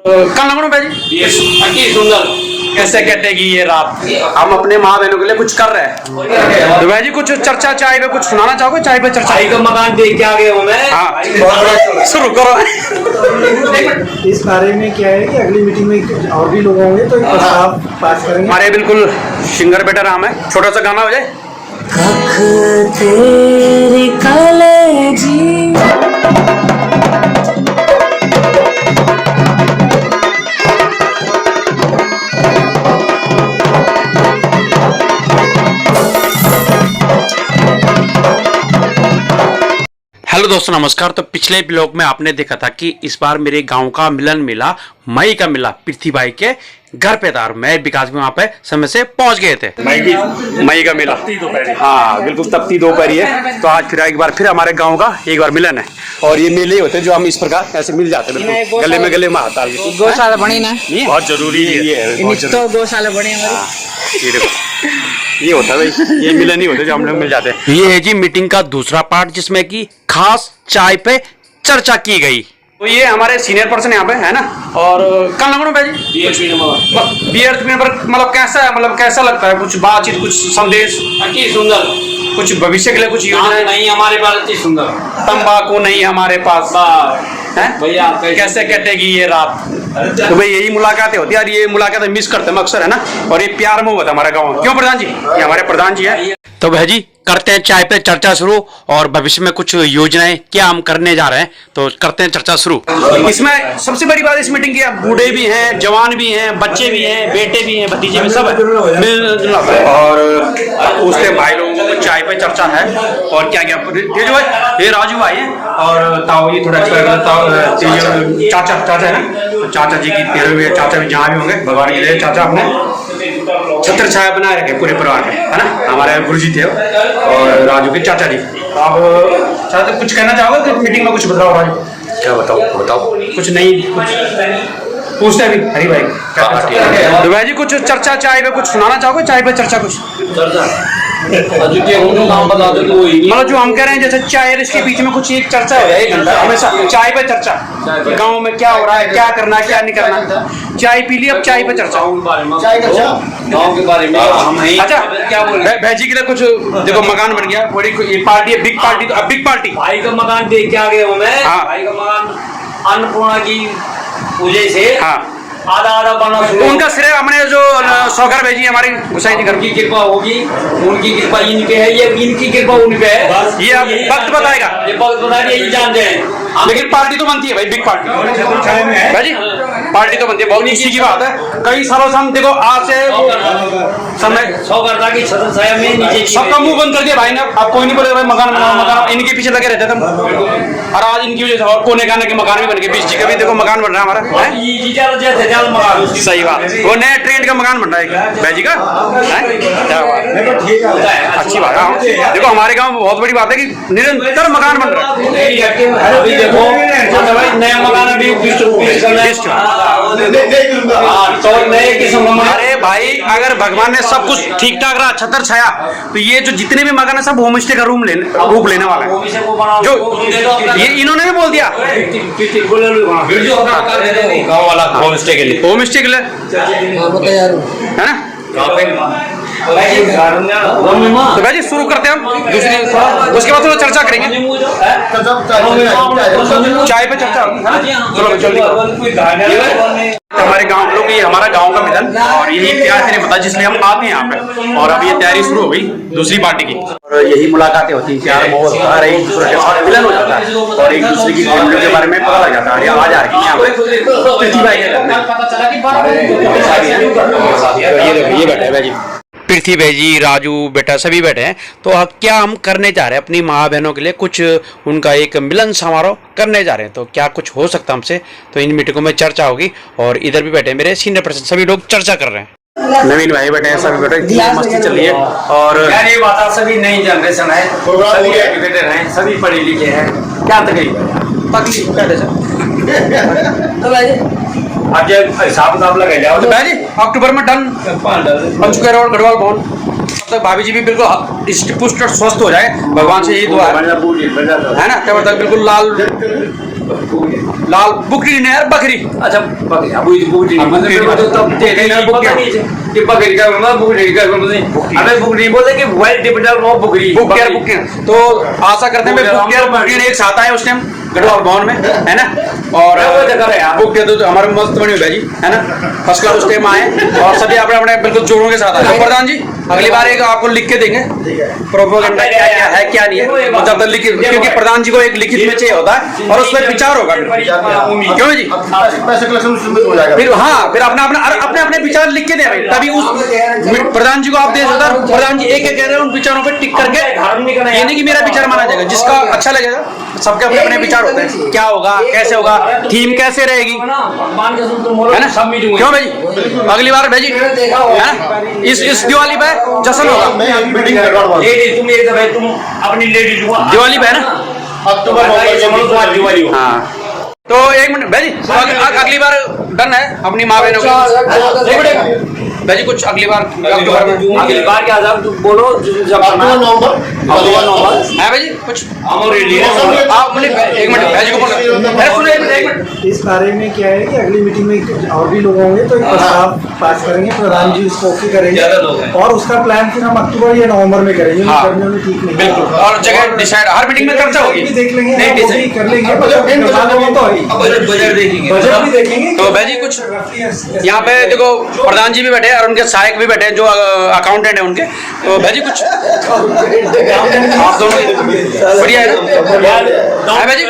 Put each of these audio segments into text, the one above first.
कल लगो भाई अति सुंदर कैसे कटेगी ये रात। हम अपने माँ बहनों के लिए कुछ कर रहे हैं तो भाई जी कुछ चर्चा चाय पे कुछ सुनाना चाहोगे। चाय पे चर्चा भाई का मकान देख के आ गए हूँ मैं। हाँ शुरू करो। इस बारे में क्या है कि अगली मीटिंग में और भी लोग होंगे तो प्रस्ताव पास करेंगे। हमारे बिल्कुल सिंगर बेटा राम है। छोटा सा गाना हो जाए। तेरे कलेजी हेलो दोस्तों नमस्कार। तो पिछले ब्लॉग में आपने देखा था कि इस बार मेरे गांव का मिलन मिला, मई का मिला पृथ्वी भाई के घर पे था। मैं विकास भी वहाँ पे समय से पहुंच गए थे। मई का मिला हाँ बिल्कुल तपती दोपहरी है। तो आज फिर एक बार फिर हमारे गांव का एक बार मिलन है। और ये मेले होते हैं जो हम इस प्रकार ऐसे मिल जाते हैं बिल्कुल गले में हाथ डाल के। गौशाला बनी ना बहुत जरूरी है तो गौशाला बनी ये देखो ये होता है भाई, ये मिलन ही होते जो हम लोग मिल जाते हैं। ये है जी मीटिंग का दूसरा पार्ट जिसमें कि खास चाय पे चर्चा की गई। तो ये हमारे सीनियर पर्सन यहाँ पे है ना। और कल लगो भाई जी मतलब कैसा है, मतलब कैसा लगता है कुछ बातचीत कुछ संदेश। अति सुंदर कुछ भविष्य के लिए कुछ योजना नहीं हमारे पास। अति सुंदर तंबाकू नहीं हमारे पास है भैया कैसे कटेगी ये रात। तो भाई यही मुलाकातें होती है यार। ये मुलाकातें मिस करते हैं अक्सर है ना। और ये प्यार मोहब्बत हमारा गाँव। क्यों प्रधान जी, ये हमारे प्रधान जी है। तो भाई जी करते हैं चाय पे चर्चा शुरू। और भविष्य में कुछ योजनाएं क्या हम करने जा रहे हैं तो करते हैं चर्चा शुरू। इसमें सबसे बड़ी बात इस मीटिंग की बूढ़े भी हैं, जवान भी हैं, बच्चे भी हैं, बेटे भी हैं, भतीजे भी सब है। और उसके भाई लोगों को चाय पे चर्चा है। और क्या क्या तेज भाई ये राजू भाई है। और ताऊ जी थोड़ा चाचा है ना। चाचा जी की तेरह हुए चाचा भी जहाँ भी होंगे भगवान के लिए चाचा अपने छत्र छाया बनाए रखे पूरे परिवार में है ना। हमारे गुरु जी थे और राजू के चाचा जी। अब चाचा कुछ कहना चाहोगे कि मीटिंग में कुछ बताओ राजू। क्या बताओ कुछ नहीं पूछते अभी हरी भाई। तो भाई जी कुछ चर्चा चाय पे कुछ सुनाना चाहोगे। चाय पे चर्चा कुछ मतलब जो हम कह रहे हैं जैसे चाय इसके बीच में कुछ एक चर्चा हो जाए 1 घंटा हमेशा चाय पे चर्चा। गांव में क्या हो रहा है, क्या करना है, क्या नहीं करना। चाय पी ली अब चाय पे चर्चा गाँव के बारे में। अच्छा क्या बोल रहे भैजी के लिए कुछ देखो मकान बन गया बड़ी ये पार्टी है बिग पार्टी। तो अब बिग पार्टी भाई का मकान देख के आ गए हूँ मैं। भाई का मकान अन्नपूर्णा की पूजा से आधा बना तो उनका श्रेय हमने जो सौगर भेजी हमारी गुसाई जी घर की कृपा होगी। उनकी कृपा इन पे है, ये इनकी कृपा उन पे है। ये अब वक्त बताएगा। ये वक्त बताएगा, यही जानते हैं। लेकिन पार्टी तो बनती है भाई, बिग पार्टी भाई जी पार्टी तो बनती है। बहुत इसी की बात है। कई सालों से हम देखो आज से समय सौगरदा की छत्र छाया में नीचे सबका मुंह बंद कर दिया भाई ने। अब कोई नहीं बोले भाई मकान बनाओ मकान, इनके पीछे लगे रहते थे। और आज इनकी वजह से और कोने काने के मकान भी बन गए। बीच जी का भी देखो मकान बन रहा है हमारा। सही बात वो नया ट्रेंड का मकान बन रहा है भाई जी का। क्या बात अच्छी बात है। देखो हमारे गांव में बहुत बड़ी बात है कि निरंतर मकान बन रहा है। नया मकान अभी तो नए किस्म। अरे भाई अगर भगवान ने सब कुछ ठीक ठाक रहा छतर छाया तो ये जो जितने भी मकान है सब होम स्टे का रूप लेने वाला है। जो ये इन्होंने भी बोल दिया गाँव वाला होम स्टे के लिए है ना। तो भाई जी शुरू करते हैं हम दूसरी उसके बाद थोड़ा चर्चा करेंगे। चाय पे चर्चा चलो जल्दी। हमारे गांव लोग ये हमारा गांव का मिलन और यही प्यार से नहीं पता जिसलिए हम आते हैं यहाँ पे। और अब ये तैयारी शुरू हो गई दूसरी पार्टी की। और यही मुलाकातें होती हैं, प्यार मोहब्बत हर एक दूसरे के साथ मिलन हो जाता है और एक दूसरे की फैमिली के बारे में पता लग जाता है। आज आ रही है यहाँ पे पृथ्वी भाई ये बैठे भाई जी पृथ्वी भाई जी राजू बेटा सभी बैठे हैं। तो अब क्या हम करने जा रहे हैं अपनी माँ बहनों के लिए कुछ उनका एक मिलन समारोह करने जा रहे हैं। तो क्या कुछ हो सकता है हमसे तो इन मीटिंगों में चर्चा होगी। और इधर भी बैठे मेरे सीनियर पर्सन सभी लोग चर्चा कर रहे हैं। नवीन भाई बैठे हैं सभी बैठे इतनी मस्ती चल रही है। और ये बात सभी नई जनरेशन है, सभी एजुकेटेड हैं, सभी पढ़े लिखे हैं। क्या तकलीफ आज हिसाब किताब लगा जाओ तो भाई जी अक्टूबर में डन बन चुके हैं। और गढ़वाल भवन तब तक भाभी जी भी बिल्कुल पुष्ट स्वस्थ हो जाए भगवान से यही दुआ है ना। तब तक बिल्कुल लाल लाल बुकरी नहीं यार, बकरी। अच्छा बकरी, अब ये बुकरी नहीं बुकरी मतलब तो तब नहीं, तेरे नहीं, पता बुकरी। नहीं है कि बकरी का मतलब बुकरी का मतलब हमें बुकरी बोलते कि वाइट डिपेंडर वो बुकरी बुकियर बुकियर। तो आशा करते हैं बुकियर, बुकियर हम लोग बुकियर एक साथ आए उस टाइम गढ़वाल भवन में, है ना। और वो जगह है यार। बुकियर तो हमारे मस्त बनी हुई है जी, है ना। फर्स्ट क्लास उस टाइम आए और सभी अपने अपने बिल्कुल जोड़ों के साथ आए। तो प्रधान जी अगली बार एक आपको लिख के देंगे प्रोपोगेंडा क्या क्या है क्या नहीं है, जब तक लिखित, क्योंकि प्रधान जी को एक लिखित में चाहिए होता है और उसमें विचार होगा क्यों जी। पैसे कलेक्शन उसमें हो जाएगा। फिर हाँ, फिर अपना अपना अपने अपने विचार लिख के दे भाई, तभी उस प्रधान जी को आप दे सकते हो। प्रधान जी एक एक कह रहे हैं, उन विचारों पे टिक करके ये नहीं कि मेरा विचार माना जाएगा, जिसका अच्छा लगेगा। सबके अपने अपने विचार होते हैं, क्या होगा कैसे होगा, थीम कैसे रहेगी, भगवान के सूत्र है मोलो ना। सब मीटिंग क्यों भाई अगली बार भाई जी, है ना। इस दिवाली पे जश्न होगा मीटिंग करवा लेडीज, तुम एक दफे तुम अपनी लेडीज को दिवाली पे, है ना। अक्टूबर तुम्हारी दिवाली हो। हाँ तो एक मिनट भाई जी, तो अगली बार डन है अपनी माँ बहनों की भाई जी, कुछ अगली बार अक्टूबर में अगली बार क्या था तुम बोलो जब अक्टूबर नवंबर है भाई जी कुछ हमारे लिए आप मुझे एक मिनट भाई जी को बोलो, अरे सुनो एक मिनट। इस बारे में क्या है कि अगली मीटिंग में और भी लोग होंगे तो एक प्रस्ताव पास करेंगे, प्रधान जी उसको ओके करेंगे ज्यादा लोग हैं। और उसका प्लान फिर हम अक्टूबर या नवंबर में करेंगे। हाँ। गर्मियों में ठीक नहीं बिल्कुल, और जगह डिसाइड हर मीटिंग में चर्चा होगी, भी देख लेंगे, नहीं हाँ, वो भी decide। कर लेंगे, तो बजट देखेंगे बजट भी देखेंगे। तो भाई जी कुछ यहाँ पे देखो प्रधान जी भी बैठे हैं और उनके सहायक भी बैठे हैं जो अकाउंटेंट है उनके। तो भाई जी कुछ आप दोनों बढ़िया है ना भाई जी।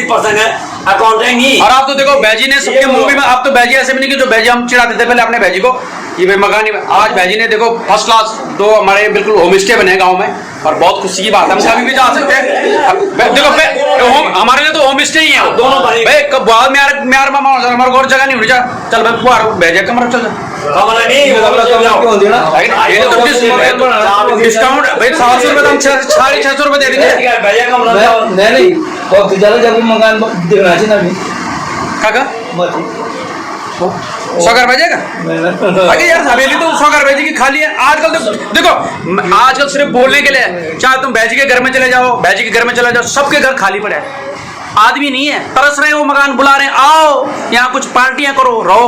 पसंद है अकाउंटिंग ही। और आप तो देखो बैजी ने सबके मुंह में, आप तो बैजी ऐसे भी नहीं कि जो बैजी हम चिढ़ाते थे पहले अपने बैजी को, ये भाई मकानी में आज बैजी ने देखो फर्स्ट क्लास दो हमारे बिल्कुल होम स्टे बने गांव में और बहुत खुशी की बात है, हम कभी भी जा सकते हैं। देखो हमारे लिए तो होम स्टे ही है वो। दोनों भाई कब बाद में यार मामा हमारे को और जगह नहीं मिल जा, चल भाई बुआर बैजे कमरा चल डिस्काउंट भाई 700 रुपए तो हम 650 रुपए दे देंगे। नहीं बहुत ज्यादा जब मकान देखना चाहिए ना काका 100 घर भेजेगा अरे यार हवेली तो 100 घर भेजी की खाली है आजकल। तो देखो आजकल सिर्फ बोलने के लिए, चाहे तुम बैजी के घर में चले जाओ, बैजी के घर में चले जाओ, सबके घर खाली पड़े हैं, आदमी नहीं है, तरस रहे हैं वो मकान, बुला रहे हैं आओ यहाँ कुछ पार्टियां करो रहो।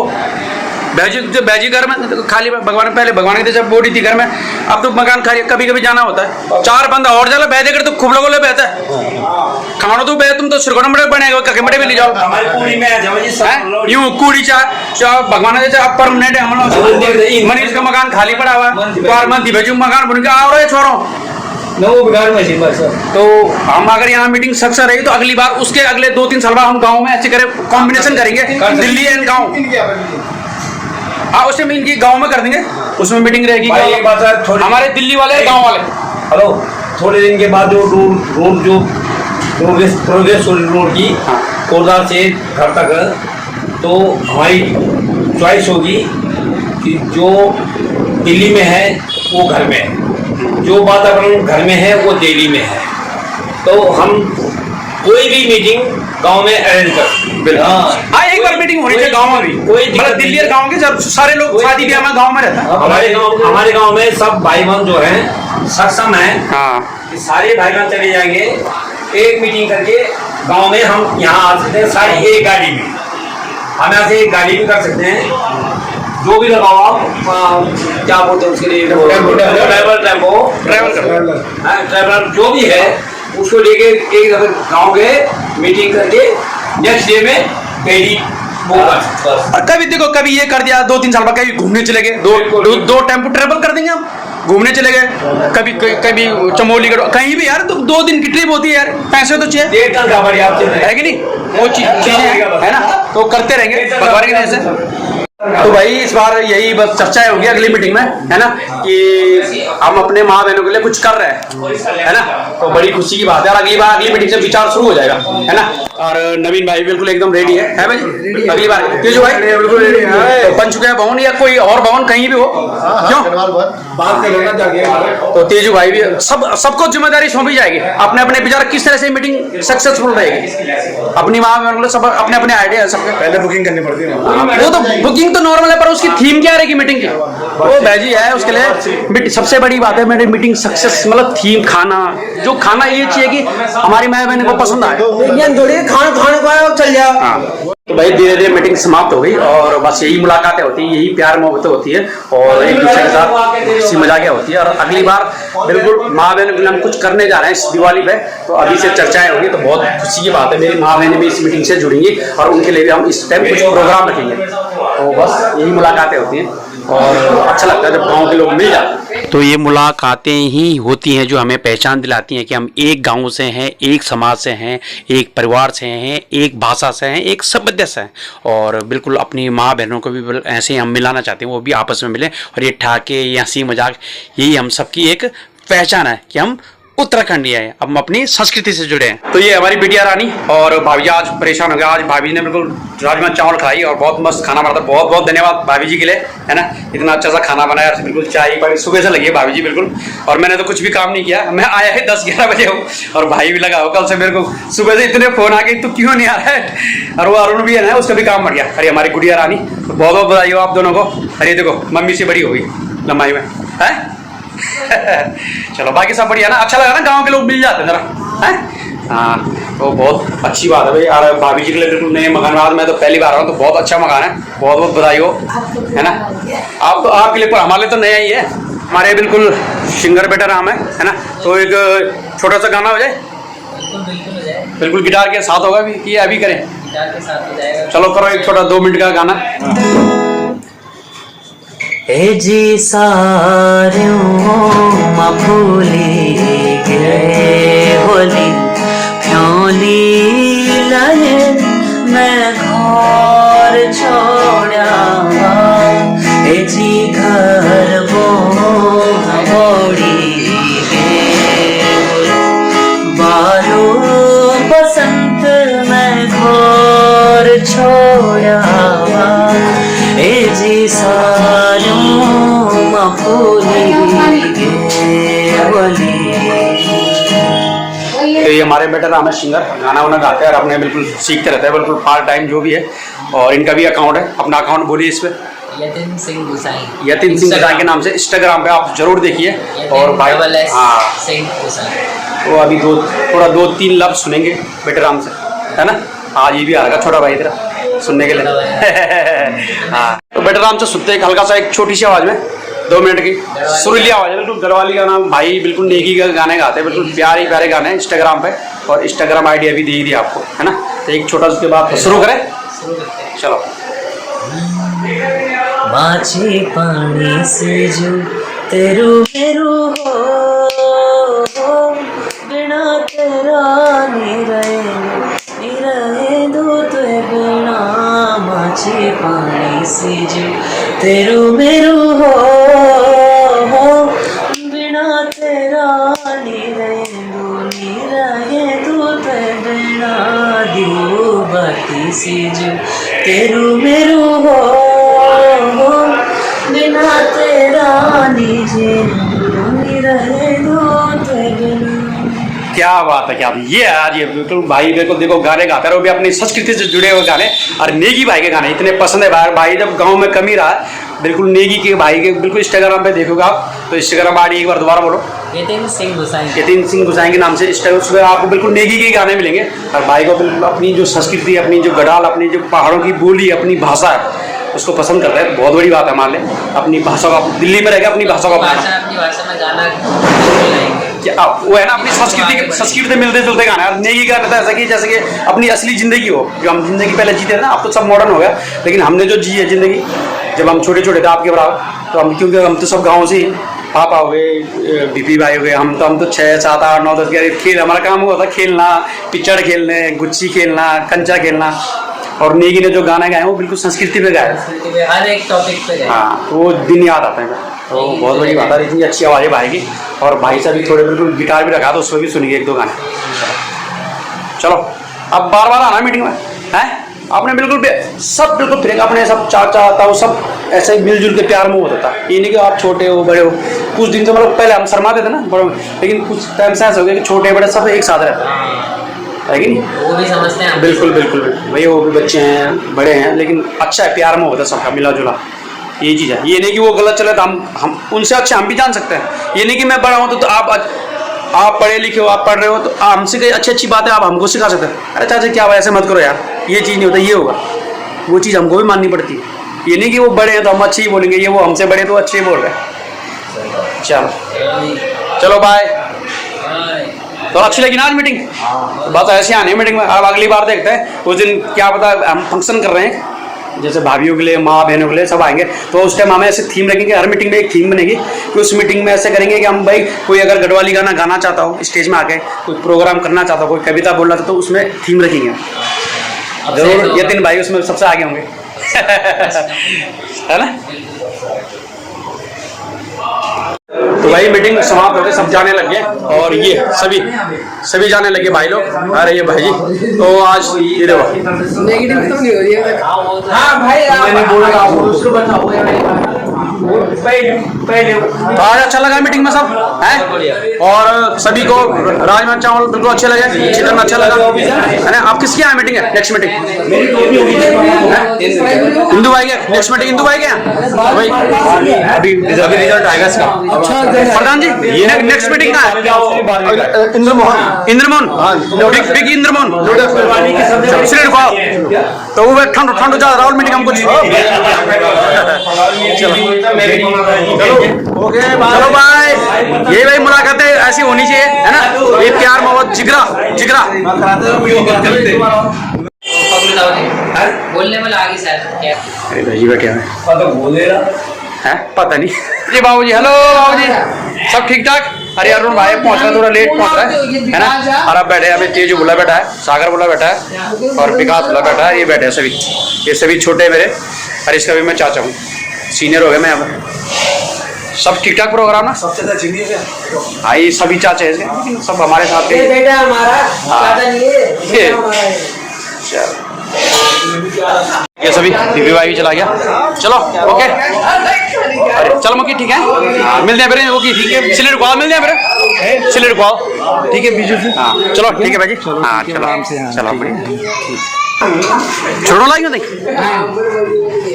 बैजी घर में खाली भगवान, पहले भगवान की जब बोडी थी घर में, अब तो मकान खाली, कभी कभी जाना होता है, 4 बंदा और जाला बैठे कर तो खूब लोगों ले बैठा है खाना तो बे तुम तो सिरगोना बड़े बनेगा कके बड़े भी ले जाओ हमारी पूरी में यूं कूड़ी चाह भगवान जैसे अब परमानेंट है हम लोग। मनीष का मकान खाली पड़ा हुआ है, बार मंदी भेजू मकान बन के आ रहे छोड़ो वो बिगाड़ मशीन बस। तो हम अगर यहाँ मीटिंग सक्सेस रही तो अगली बार उसके अगले 2-3 साल बाद हम गाँव में ऐसे करें कॉम्बिनेशन करेंगे, दिल्ली एंड गाँव। हाँ उसमें इनकी गांव में कर देंगे, उसमें मीटिंग रहेगी हमारे दिल्ली वाले गांव वाले। हेलो थोड़े दिन के बाद जो रोड जो प्रोग्रेस रोड की कोरदार से घर तक, तो हमारी चॉइस होगी कि जो दिल्ली में है वो घर में है, जो वातावरण घर में है वो दिल्ली में है। तो हम कोई भी मीटिंग गांव में अरेंज कर। हाँ एक बार मीटिंग होनी चाहिए गांव में भी, कोई मतलब दिल्ली और गांव के जब सारे लोग शादी ब्याह में गांव में रहता है। हमारे गांव में सब भाई बहन जो हैं सक्षम हैं। हाँ सारे भाई बहन चले जाएंगे एक मीटिंग करके गांव में, हम यहाँ आ सकते हैं सारी एक गाड़ी में, हम यहाँ से एक गाड़ी भी कर सकते हैं, जो भी लगाओ आप क्या बोलते हैं उसके लिए ट्रैवलर जो भी है उसको लेके एक दफे गाँव गए मीटिंग करके नेक्स्ट डे में गई और कभी देखो कभी ये कर दिया 2-3 साल बाद कभी घूमने चले गए, दो टेम्पो ट्रेवल कर देंगे हम, घूमने चले गए कभी कभी चमोली कहीं भी यार, तो 2 दिन की ट्रिप होती है यार, पैसे तो चाहिए है कि नहीं, वो चीजें है ना, तो करते रहेंगे भगवान की दया से। तो भाई इस बार यही बस चर्चा होगी अगली मीटिंग में, है ना, कि हम अपने माँ बहनों के लिए कुछ कर रहे हैं, है ना, तो बड़ी खुशी की बात है। और अगली बार अगली मीटिंग से विचार शुरू हो जाएगा, है ना। और नवीन भाई बिल्कुल एकदम रेडी है भाई अगली बार तेजू भाई बिल्कुल रेडी है, तो बन चुके हैं भवन या कोई और भवन कहीं भी हो, क्यों बात करना जाके तो तेजू भाई भी सबको जिम्मेदारी सौंपी जाएगी, अपने अपने विचार किस तरह से मीटिंग सक्सेसफुल रहेगी, अपनी माँ बहनों के लिए सब अपने अपने आइडिया है सबके, पहले बुकिंग करनी पड़ती है, वो तो बुकिंग मीटिंग तो नॉर्मल है, पर उसकी थीम क्या रहेगी मीटिंग की, वो भाई है उसके लिए सबसे बड़ी बात है मेरी मीटिंग सक्सेस, मतलब थीम खाना, जो खाना ये चाहिए कि हमारी माँ बहन को पसंद आए, खाने को चल जाओ। हाँ। तो भाई धीरे धीरे मीटिंग समाप्त हो गई और बस यही मुलाकातें होती हैं, यही प्यार मोहब्बत होती है और एक दूसरे के साथ हंसी मजाकियाँ होती है। और अगली बार बिल्कुल माँ बहन के लिए हम कुछ करने जा रहे हैं इस दिवाली पे, तो अभी से चर्चाएं होंगी, तो बहुत खुशी की बात है। मेरी माँ बहनें भी इस मीटिंग से जुड़ेंगी और उनके लिए भी हम इस टाइम कुछ प्रोग्राम रखेंगे। तो बस यही मुलाकातें होती हैं और अच्छा लगता है जब गाँव के लोग मिल जाते हैं। तो ये मुलाकातें ही होती हैं जो हमें पहचान दिलाती हैं कि हम एक गांव से हैं, एक समाज से हैं, एक परिवार से हैं, एक भाषा से हैं, एक सभ्यता से हैं। और बिल्कुल अपनी माँ बहनों को भी ऐसे ही हम मिलाना चाहते हैं, वो भी आपस में मिलें। और ये ठाके या हंसी मजाक यही हम सबकी एक पहचान है कि हम उत्तराखंडी है, हम अपनी संस्कृति से जुड़े हैं। तो ये हमारी बिटिया रानी और भाभी जी आज परेशान हो गया। आज भाभी ने बिल्कुल राजमा चावल खाई और बहुत मस्त खाना बना था। बहुत बहुत धन्यवाद भाभी जी के लिए, है ना, इतना अच्छा सा खाना बनाया। बिल्कुल चाय सुबह से लगी है भाभी जी बिल्कुल, और मैंने तो कुछ भी काम नहीं किया। मैं आया है 10-11 बजे हो और भाई भी लगा हो कल से मेरे को सुबह से इतने फोन आ गए, तू क्यों नहीं आ रहा है। और वो अरुण भी है ना, उसका भी काम बढ़ गया। अरे हमारी गुड़िया रानी, तो बहुत बहुत बधाई हो आप दोनों को। अरे देखो मम्मी से बड़ी हो गई लंबाई में, है चलो बाकी सब बढ़िया ना, अच्छा लगा ना, गांव के लोग मिल जाते हैं जरा, हैं। हाँ तो बहुत अच्छी बात है भाई। और भाभी जी के लिए बिल्कुल नए मकान, बाद मैं तो पहली बार आया हूँ, तो बहुत अच्छा मकान है, बहुत बहुत बधाई हो, है ना। आप तो आपके लिए, पर हमारे लिए तो नया ही है। हमारे बिल्कुल सिंगर बेटा राम है ना। तो एक छोटा सा गाना हो जाए, बिल्कुल गिटार के साथ होगा भी कि अभी करें, गिटार के साथ हो जाएगा। चलो करो एक छोटा 2 मिनट का गाना। ए जी सारियों मां भूली गए होली फ्योली लाए मैं घर छोड़ा। ए जी घर वो मोड़ी गए बारो बसंत मैं घर छोड़ा। ए जी सारियों मां भूली गए। तो ये हमारे बेटा राम है सिंगर, गाना वाना गाते हैं और अपने बिल्कुल सीखते रहते हैं, बिल्कुल पार्ट टाइम जो भी है। और इनका भी अकाउंट है, अपना अकाउंट बोलिए इस पे, यतिन सिंह गुसाई, यतिन सिंह गुसाई के नाम से इंस्टाग्राम पे आप जरूर देखिए। और भाई हाँ वो अभी थोड़ा 2-3 लफ्ज सुनेंगे बेटे राम से, है ना। आज ये भी आ रहा छोटा भाई तेरा सुनने के लिए हाँ तो बेटे राम से सुनते एक हल्का सा एक छोटी सी आवाज में 2 मिनट की सुरीली आवाज है, बिल्कुल गढ़वाली गाना। भाई बिल्कुल नेकी का गाने गाते हैं, बिल्कुल प्यारे प्यारे गाने इंस्टाग्राम पे, और इंस्टाग्राम आईडी अभी दे ही दी आपको, है ना। तो एक छोटा उसके बाद शुरू करें, चलो। माछी पानी से जो तेरू मेरू हो बिना तेरा निरहे दो ते बिना। माछी पानी से जो तेरू मेरू हो बिना तेरा निरहे दो ते बिना। दियो बाती से जो तेरू मेरू हो बिना तेरा निजे रहे दो ते बिना। क्या बात है, क्या बात है। ये आज ये बिल्कुल भाई बिल्कुल देखो गाने गाते हैं, वो भी अपनी संस्कृति से जुड़े हुए गाने। और नेगी भाई के गाने इतने पसंद है भाई जब गांव में कम ही रहा, बिल्कुल नेगी के भाई के बिल्कुल इंस्टाग्राम पे देखोगे आप, तो इंस्टाग्राम आईडी एक बार दोबारा बोलो, यतिन सिंह गुसाई, यतिन सिंह गुसाई के नाम से उसमें आपको बिल्कुल नेगी के गाने मिलेंगे। और भाई को बिल्कुल अपनी जो संस्कृति, अपनी जो गढ़ाल, अपनी जो पहाड़ों की बोली, अपनी भाषा है उसको पसंद करता है। बहुत बड़ी बात है हमारे लिए, अपनी भाषा का, दिल्ली में रहेगा अपनी भाषा का अपनी भाषा में गाना क्या वो है ना, अपनी संस्कृति से मिलते जुलते गाना है। नेगी गाना था ऐसा कि जैसे कि अपनी असली जिंदगी हो, जो हम जिंदगी पहले जीते थे ना, अब तो सब मॉडर्न हो गया, लेकिन हमने जो जी है जिंदगी जब हम छोटे छोटे थे आपके बराबर, तो हम क्योंकि हम तो सब गाँव से ही, पापा हो गए, बीपी भाई हो गए, हम तो 6, 7, 8, 9, 10 के खेल, हमारा काम हुआ था खेलना, पिचड़ खेलने, गुच्छी खेलना, कंचा खेलना। और नेगी ने जो गाना गाए वो बिल्कुल संस्कृति पे गाए, हर एक टॉपिक पे गाए। हाँ तो वो दिन याद आता है। तो बहुत बड़ी बात है, इतनी अच्छी आवाज़ है भाई की। और भाई से भी थोड़े बिल्कुल गिटार भी रखा, तो उसमें भी सुनिए 1-2 गाने। चलो अब बार बार आना मीटिंग में, हैं आपने बिल्कुल सब बिल्कुल फिर अपने सब चाचा ताऊ सब ऐसे ही मिलजुल के प्यार में होता था। ये नहीं कि आप छोटे हो बड़े हो, कुछ दिन से मतलब पहले हम शर्माते थे ना बड़ों, लेकिन कुछ टाइम से ऐसा हो गया कि छोटे बड़े सब एक साथ रहते हैं। है कि नहीं? वो भी समझते हैं, बिल्कुल बिल्कुल बिल्कुल भाई, वो भी बच्चे हैं, बड़े हैं, लेकिन अच्छा है, प्यार में होता है सबका मिला जुला, ये चीज़ है। ये नहीं कि वो गलत चले तो हम उनसे अच्छे हम भी जान सकते हैं। ये नहीं कि मैं बड़ा हूँ तो आप पढ़े लिखे हो, आप पढ़ रहे हो तो हमसे कई अच्छी अच्छी बातें आप हमको सिखा सकते हैं। अरे चाचा क्या भाई ऐसे मत करो यार, ये चीज़ नहीं होता, ये होगा, वो चीज़ हमको भी माननी पड़ती है। ये नहीं कि वो बड़े हैं तो हम अच्छे ही बोलेंगे, ये वो हमसे बड़े तो अच्छे ही बोल रहे हैं। चलो बाय। तो अच्छी लगी ना आज मीटिंग? बात ऐसे आनी है मीटिंग में। अब अगली बार देखते हैं, उस दिन क्या पता हम फंक्शन कर रहे हैं, जैसे भाभीियों के लिए, माँ बहनों के लिए सब आएंगे, तो उस टाइम हमें ऐसे थीम रखेंगे। हर मीटिंग में एक थीम बनेगी कि उस मीटिंग में ऐसे करेंगे कि हम भाई कोई अगर गढ़वाली गाना गाना चाहता हो, स्टेज में आके कोई प्रोग्राम करना चाहता हो, कोई कविता बोलना चाहता तो उसमें थीम रखेंगे जरूर। ये 3 भाई उसमें सबसे आगे होंगे है ना? तो भाई मीटिंग समाप्त हो गई, सब जाने लगे और ये सभी जाने लगे भाई लोग। अरे ये भाई जी तो आज ये देखो नेगेटिव तो नहीं हो रही है। हाँ भाई मैंने बोला उसको बताओ तो आज अच्छा लगा मीटिंग में सब है, और सभी को राजमा चावल बिल्कुल अच्छे लगे, चिकन अच्छा लगा है ना? आप किसकी यहाँ मीटिंग है? नेक्स्ट मीटिंग हिंदू भाई के, नेक्स्ट मीटिंग हिंदू भाई के यहाँ भाई। अभी रिजल्ट आएगा इसका। प्रधान जी नेक्स्ट मीटिंग कहाँ है? इंद्रमोहन, बिग इंद्रमोहन सिलेट खाओ। तो वो ठंड ठंड ज्यादा राहुल मीटिंग हमको चलो बाय। ये भाई मुलाकातें ऐसी होनी चाहिए है ना, ये प्यार मोहब्बत जिगरा बोलने वाला आगे सर। अरे भाई बैठे हैं पता नहीं जी। बाबूजी हेलो बाबूजी, सब ठीक ठाक? अरे अरुण भाई पहुंच रहा, थोड़ा लेट पहुंच रहा है ना? और अब बैठे अभी तेजू बुला बैठा है, सागर बुला बैठा है और विकास बुला बैठा है, ये बैठे हैं सभी, ये सभी छोटे मेरे, और इसका भी मैं चाचा हूँ, सीनियर हो गया मैं। अब सब ठीक ठाक प्रोग्राम ना? हाँ ये सभी चाचे हैं लेकिन सब हमारे साथ ये बेटा हमारा चाचा नहीं है, ये चलो ये सभी दीदी भाई भी चला गया। चलो ओके, अरे चलो मुकी ठीक है, मिलते हैं फिर। ओके ठीक है, सिलेट कॉल मिलते हैं फिर, सिलेट कॉल ठीक है बीजू से। हाँ चलो ठीक है भाई जी। हाँ चलो चलो छोड़ो लाइक नहीं,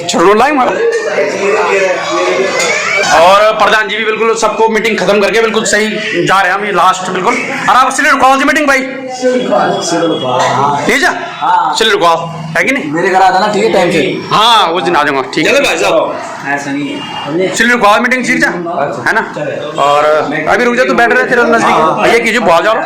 छोड़ो लाइक मारा। और प्रधान जी भी बिल्कुल सबको मीटिंग खत्म करके बिल्कुल सही जा रहे हैं हम, ये लास्ट बिल्कुल। और आप सिलेट कॉल की मीटिंग भाई ठीक है, सिलेट कॉल है कि नहीं? मेरे घर आ जाना ठीक है टाइम से। हाँ उस दिन आ जाऊंगा ठीक है भाई साहब। ऐसा नहीं है, सिलेट कॉल मीटिंग ठीक है ना? और अभी रुक जा तो बैठ रहे तेरे नजदीक भैया कीजिए बहुत जाओ।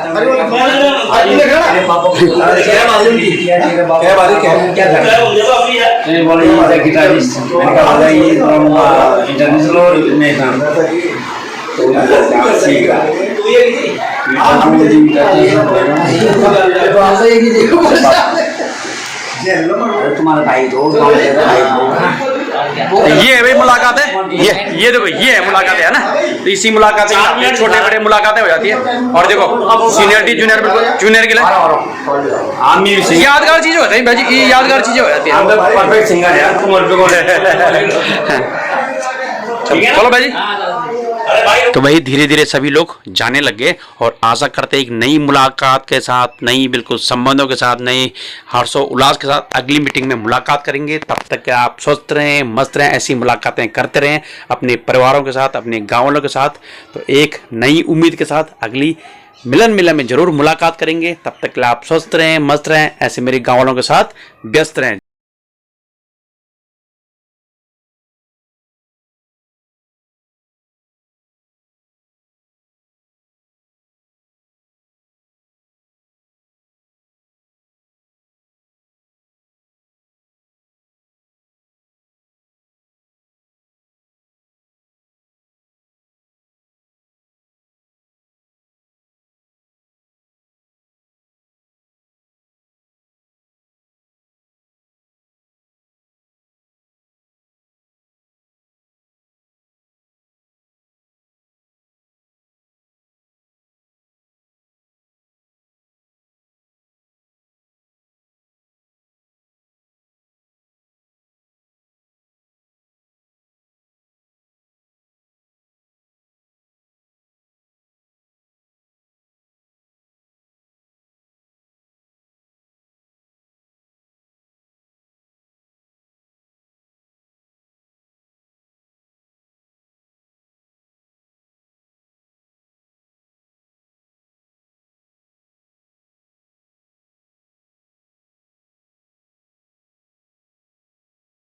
तुम्हारा भाई दो ये है भाई मुलाकात है, ये देखो ये है मुलाकात है ना? तो इसी मुलाकात से छोटे बड़े मुलाकातें हो जाती है। और देखो सीनियरिटी जूनियर बिल्कुल जूनियर के लिए यादगार चीजें होती है भाई जी, ये यादगार चीजें हो जाती है। परफेक्ट सिंगर यार तुम चलो भाई जी। तो भाई धीरे धीरे सभी लोग जाने लगे और आशा करते हैं एक नई मुलाकात के साथ, नई बिल्कुल संबंधों के साथ, नई हर्षो उल्लास के साथ अगली मीटिंग में मुलाकात करेंगे। तब तक आप स्वस्थ रहें, मस्त रहें, ऐसी मुलाकातें करते रहें अपने परिवारों के साथ, अपने गाँव वालों के साथ। तो एक नई उम्मीद के साथ अगली मिलन में जरूर मुलाकात करेंगे। तब तक आप स्वस्थ रहें, मस्त रहें, ऐसे मेरे गाँव वालों के साथ व्यस्त रहें।